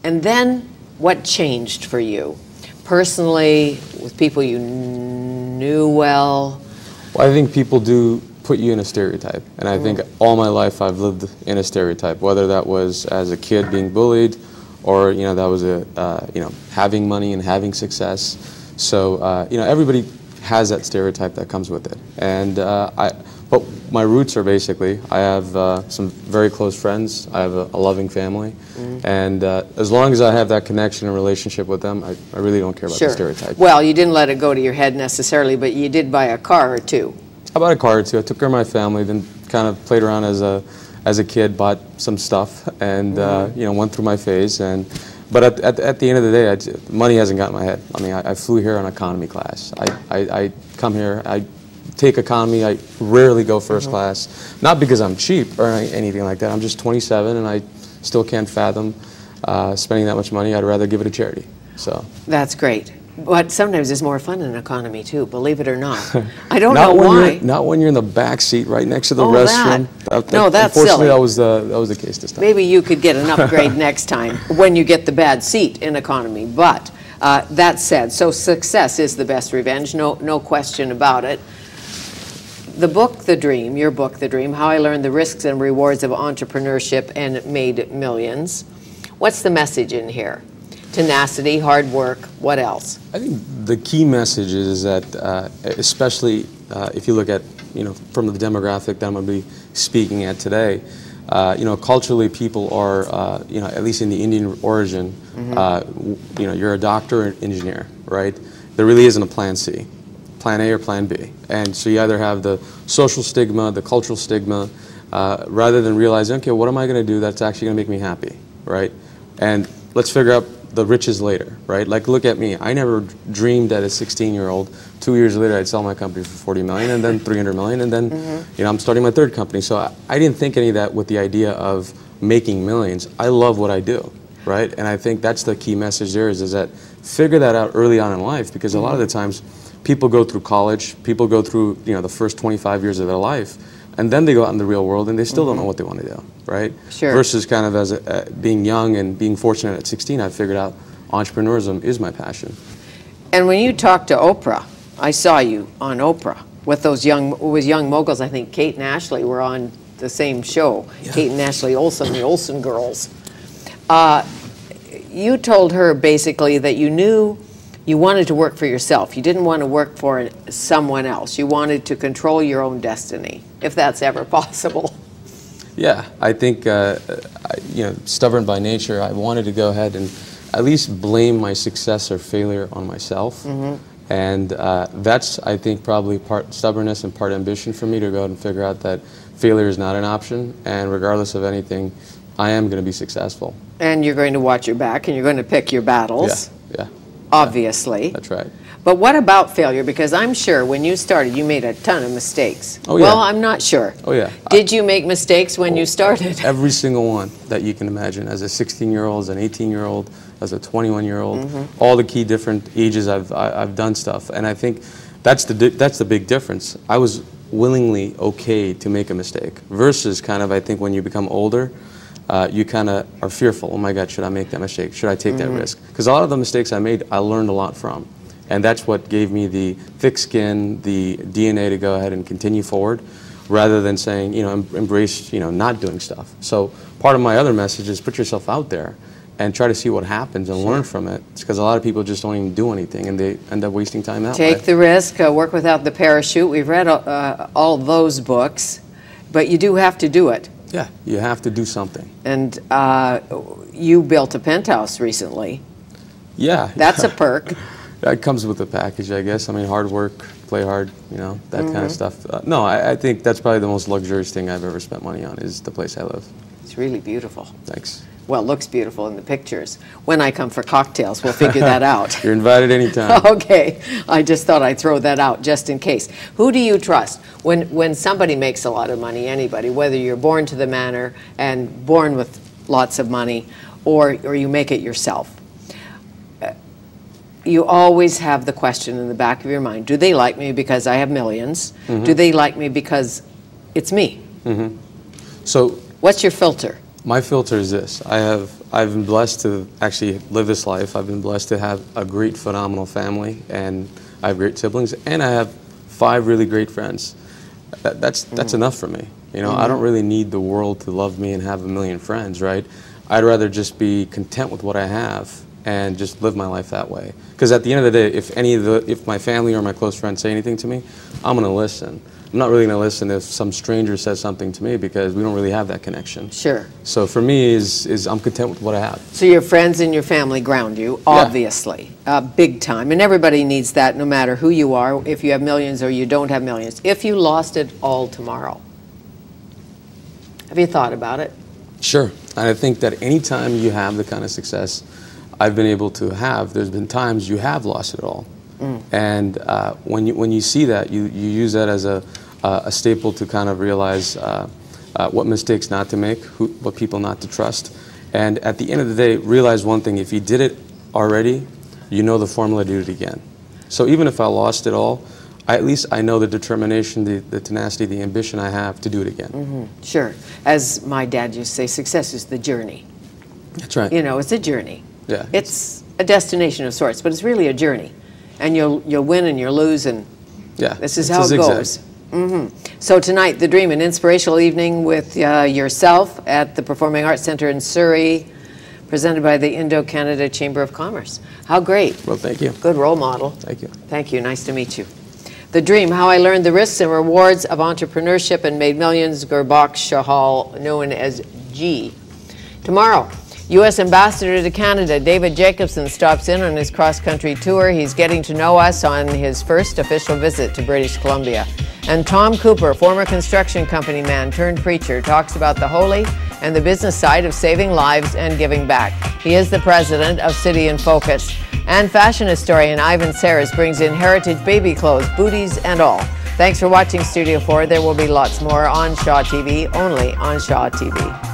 And then what changed for you? Personally, with people you knew well? Well, I think people do put you in a stereotype. And I think all my life I've lived in a stereotype, whether that was as a kid being bullied or, you know, that was you know, having money and having success. So, you know, everybody has that stereotype that comes with it. And but my roots are basically, I have some very close friends, I have a loving family, and as long as I have that connection and relationship with them, I really don't care about the stereotype. Well, you didn't let it go to your head necessarily, but you did buy a car or two. I bought a car or two, I took care of my family, then kind of played around as a kid, bought some stuff, and you know, went through my phase. But at the end of the day, money hasn't got in my head. I mean, I flew here on economy class. I come here, I take economy, I rarely go first class. Not because I'm cheap or anything like that. I'm just 27 and I still can't fathom spending that much money. I'd rather give it to charity. So that's great. But sometimes it's more fun in economy too, believe it or not. I don't know why. Not when you're in the back seat right next to the restroom. No, that's unfortunately, silly. that was the case this time. Maybe you could get an upgrade next time when you get the bad seat in economy. But that said, so success is the best revenge, no question about it. The book, The Dream, your book, The Dream, How I Learned the Risks and Rewards of Entrepreneurship and Made Millions. What's the message in here? Tenacity, hard work, what else? I think the key message is that, especially if you look at, you know, from the demographic that I'm going to be speaking at today, you know, culturally people are, you know, at least in the Indian origin, you know, you're a doctor or an engineer, right? There really isn't a plan C, plan A or plan B. And so you either have the social stigma, the cultural stigma, rather than realizing, okay, what am I going to do that's actually going to make me happy, right? And let's figure out the riches later, right? Like, look at me. I never dreamed at a 16-year-old, 2 years later I'd sell my company for 40 million and then 300 million and then, you know, I'm starting my third company. So I didn't think any of that with the idea of making millions. I love what I do, right? And I think that's the key message there is that figure that out early on in life, because a lot of the times people go through college, people go through, you know, the first 25 years of their life, and then they go out in the real world and they still don't know what they want to do, right? Sure. Versus kind of as being young and being fortunate at 16, I figured out entrepreneurism is my passion. And when you talk to Oprah, I saw you on Oprah with those young moguls. I think Kate and Ashley were on the same show. Yeah. Kate and Ashley Olsen, the Olsen girls. You told her basically that you knew you wanted to work for yourself. You didn't want to work for someone else. You wanted to control your own destiny, if that's ever possible. Yeah, I think, you know, stubborn by nature, I wanted to go ahead and at least blame my success or failure on myself. And that's, I think, probably part stubbornness and part ambition for me to go ahead and figure out that failure is not an option, and regardless of anything, I am going to be successful. And you're going to watch your back, and you're going to pick your battles. Yeah. Obviously. That's right. But what about failure? Because I'm sure when you started, you made a ton of mistakes. Oh, yeah. Well, I'm not sure. Oh, yeah. Did you make mistakes when you started? Every single one that you can imagine. As a 16-year-old, as an 18-year-old, as a 21-year-old, all the key different ages I've done stuff. And I think that's the big difference. I was willingly okay to make a mistake versus kind of, I think, when you become older, you kind of are fearful. Oh my God, should I make that mistake? Should I take that risk? Because a lot of the mistakes I made, I learned a lot from. And that's what gave me the thick skin, the DNA to go ahead and continue forward, rather than saying, you know, embrace, you know, not doing stuff. So part of my other message is put yourself out there and try to see what happens and learn from it. It's because a lot of people just don't even do anything and they end up wasting time that way. Take the risk, work without the parachute. We've read all those books, but you do have to do it. Yeah, you have to do something. And you built a penthouse recently. Yeah. That's a perk. That comes with the package, I guess. I mean, hard work, play hard, you know, that kind of stuff. No, I think that's probably the most luxurious thing I've ever spent money on is the place I live. It's really beautiful. Thanks. Well, it looks beautiful in the pictures. When I come for cocktails, we'll figure that out. You're invited anytime. Okay. I just thought I'd throw that out just in case. Who do you trust? When somebody makes a lot of money, anybody, whether you're born to the manor and born with lots of money or you make it yourself, you always have the question in the back of your mind, do they like me because I have millions? Do they like me because it's me? So what's your filter? My filter is this. I've been blessed to actually live this life. I've been blessed to have a great, phenomenal family, and I have great siblings, and I have 5 really great friends. That's enough for me. You know, I don't really need the world to love me and have a million friends, right? I'd rather just be content with what I have and just live my life that way. Because at the end of the day, if my family or my close friends say anything to me, I'm going to listen. I'm not really going to listen if some stranger says something to me, because we don't really have that connection. Sure. So for me, I'm content with what I have. So your friends and your family ground you, obviously, big time. And everybody needs that, no matter who you are, if you have millions or you don't have millions. If you lost it all tomorrow, have you thought about it? Sure. And I think that any time you have the kind of success I've been able to have, there's been times you have lost it all. And when you see that, you use that as a staple to kind of realize what mistakes not to make, what people not to trust. And at the end of the day, realize one thing: if you did it already, you know the formula to do it again. So even if I lost it all, at least I know the determination, the tenacity, the ambition I have to do it again. Sure. As my dad used to say, success is the journey. That's right. You know, it's a journey. Yeah. It's a destination of sorts, but it's really a journey. And you'll win and you'll lose, and this is how it goes. So tonight, The Dream, an inspirational evening with yourself at the Performing Arts Centre in Surrey, presented by the Indo-Canada Chamber of Commerce. How great. Well, thank you. Good role model. Thank you. Thank you. Nice to meet you. The Dream, How I Learned the Risks and Rewards of Entrepreneurship and Made Millions, Gurbaksh Chahal, known as G. Tomorrow, U.S. Ambassador to Canada, David Jacobson, stops in on his cross-country tour. He's getting to know us on his first official visit to British Columbia. And Tom Cooper, former construction company man turned preacher, talks about the holy and the business side of saving lives and giving back. He is the president of City in Focus. And fashion historian Ivan Saras brings in heritage baby clothes, booties and all. Thanks for watching Studio 4. There will be lots more on Shaw TV, only on Shaw TV.